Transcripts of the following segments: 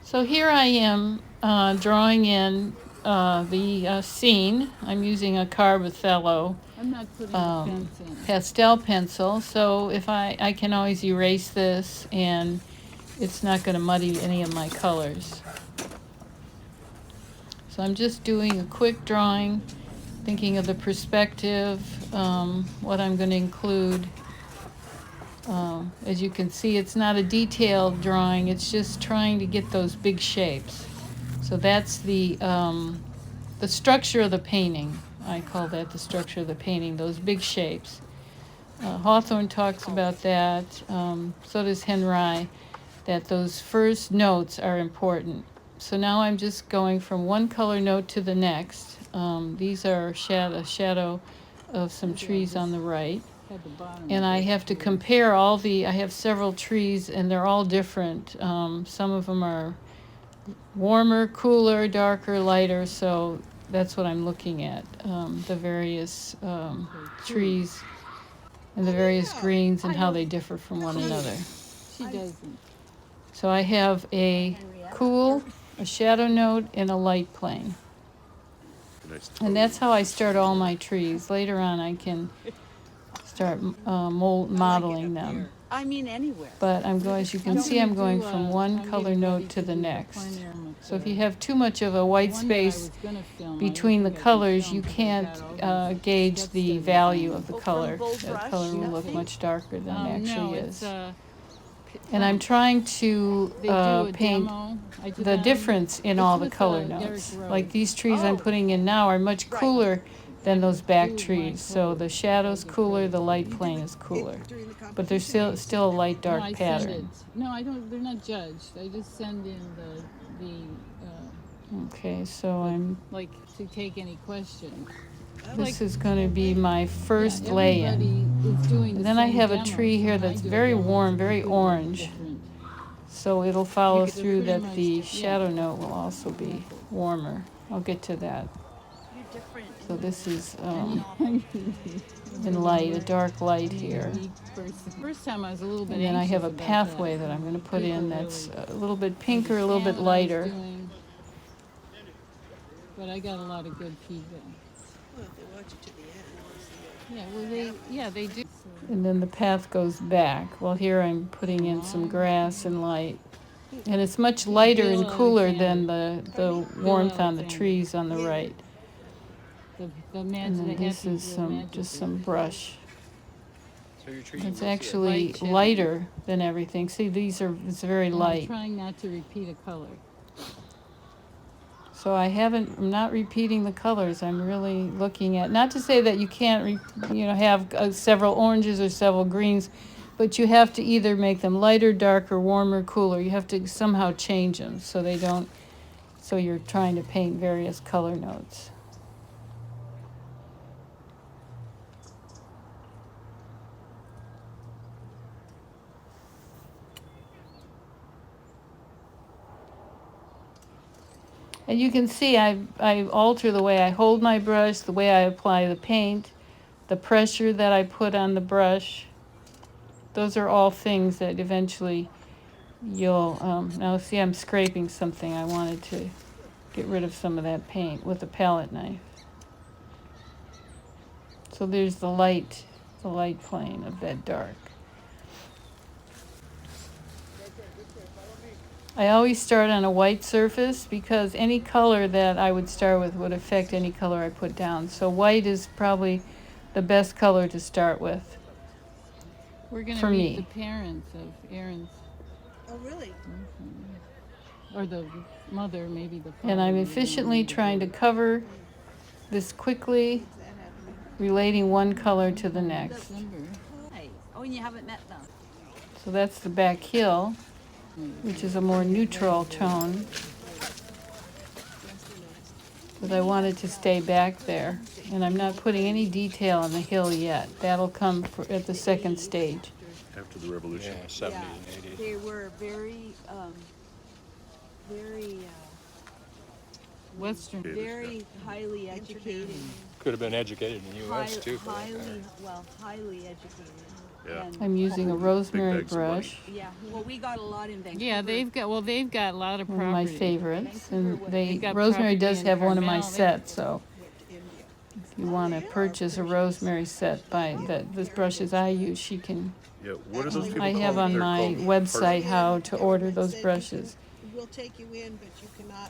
So here I am drawing in the scene. I'm using a Carbothello I'm not putting the fence in. pastel pencil, so if I can always erase this and it's not going to muddy any of my colors. So I'm just doing a quick drawing, thinking of the perspective, what I'm going to include. As you can see, it's not a detailed drawing, it's just trying to get those big shapes. So that's the structure of the painting. I call that the structure of the painting, those big shapes. Hawthorne talks about that, so does Henry, that those first notes are important. So now I'm just going from one color note to the next. These are a shadow of some trees on the right. And I have to compare I have several trees and they're all different. Some of them are warmer, cooler, darker, lighter, so that's what I'm looking at, the various trees and the various greens and how they differ from one another. She doesn't. So I have a cool, a shadow note, and a light plane. And that's how I start all my trees. Later on I can start modeling them. I mean anywhere. But as you can see, I'm going from one color note to the next. So if you have too much of a white space between the colors, you can't gauge the value of the color. That color will look much darker than it actually is. And I'm trying to paint the difference in all the color notes. Like these trees I'm putting in now are much cooler than those back trees. So the shadow's cooler, the light plane is cooler. But there's still a light dark pattern. No, I don't. They're not judged. I just send in Okay, so I'm like to take any questions. This is going to be my first lay-in. And then I have a tree here that's very warm, very orange. So it'll follow through that the shadow note will also be warmer. I'll get to that. So this is in light, a dark light here. First time I was a little bit. And then I have a pathway that I'm going to put in that's a little bit pinker, a little bit lighter. But I got a lot of good feedback. Well, if they watch it to the end. Yeah, well, they do. And then the path goes back. Well, here I'm putting in some grass and light. And it's much lighter and cooler than the warmth on the trees on the right. And then this is some brush. It's actually lighter than everything. See, it's very light. I'm trying not to repeat a color. So I'm not repeating the colors. I'm really looking at, not to say that you can't, have several oranges or several greens, but you have to either make them lighter, darker, warmer, cooler. You have to somehow change them so you're trying to paint various color notes. And you can see I alter the way I hold my brush, the way I apply the paint, the pressure that I put on the brush. Those are all things that eventually you'll, now see I'm scraping something. I wanted to get rid of some of that paint with a palette knife. So there's the light plane of that dark. I always start on a white surface because any color that I would start with would affect any color I put down. So white is probably the best color to start with. We're going to read the parents of Aaron's. Oh, really? Mm-hmm. Or the mother, maybe the father. And I'm efficiently trying to cover this quickly, relating one color to the next. Oh, and you haven't met them. So that's the back hill, which is a more neutral tone. But I wanted to stay back there. And I'm not putting any detail on the hill yet. That'll come at the second stage. After the revolution, 70s and 80s. They were very Western. Very highly educated. Could have been educated in the U.S. too. Highly educated. Yeah. and I'm using a home. rosemary bags of money. brush, Yeah, well, we got a lot in Vancouver. Yeah, they've got a lot of one of my property. favorites, and They've got rosemary property does in have one of my Carmel. sets, so Went to India. if you want to purchase a rosemary set by the brushes I use, she can. Yeah, what are those people I called? have on They're my called website Pardon? how to order Government those said you brushes. We'll take you in, but you cannot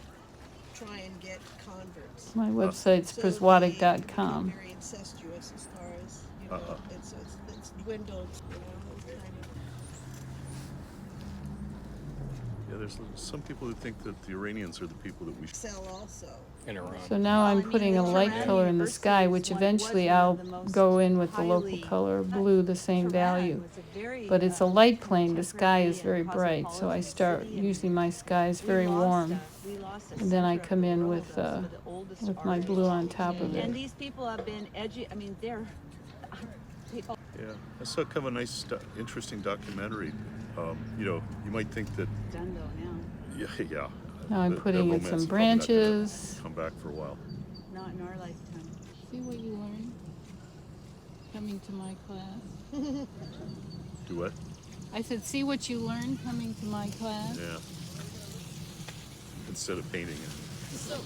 try and get converts. My website's So they Przewodek.com. become very incestuous as far as, you know, it's dwindled, you know, those kind of. Yeah, there's some people who think that the Iranians are the people that we should. Sell also. In Iran. So now I'm putting a light color in the sky, which eventually I'll go in with the local color blue, the same value. But it's a light plane, the sky is very bright, so I start, usually my sky is very warm. And then I come in with my blue on top of And it. these people have been I mean, they're people. Yeah, I saw kind of a nice, interesting documentary. You know, you might think that, Done though now. yeah. Now I'm that putting in romance some is probably not gonna branches. Come back for a while. Not in our lifetime. See what you learn coming to my class. Do what? I said, see what you learn coming to my class. Yeah. Instead of painting it.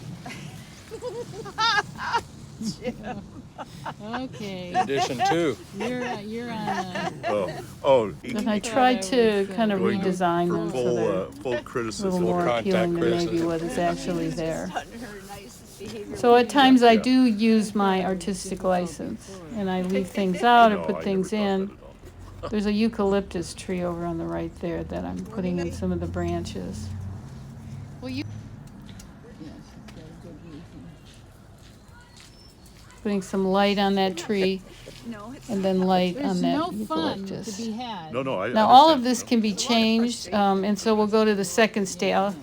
Okay, Edition 2. you're on. And I tried to kind of Going redesign for them so full, they're full a little criticism. more contact appealing than maybe criticism. what is actually there. Her nicest behavior. So at times I Yeah. do use my artistic license, and I leave things out or No, put I things never thought in. that at all. There's a eucalyptus tree over on the right there that I'm putting in some of the branches. Well, you. Yes, got a good reason. Putting some light on that tree No, it's and then light There's on that no fun eucalyptus. to be had. No, I Now all of understand. this can be changed, and so we'll go to the second stage.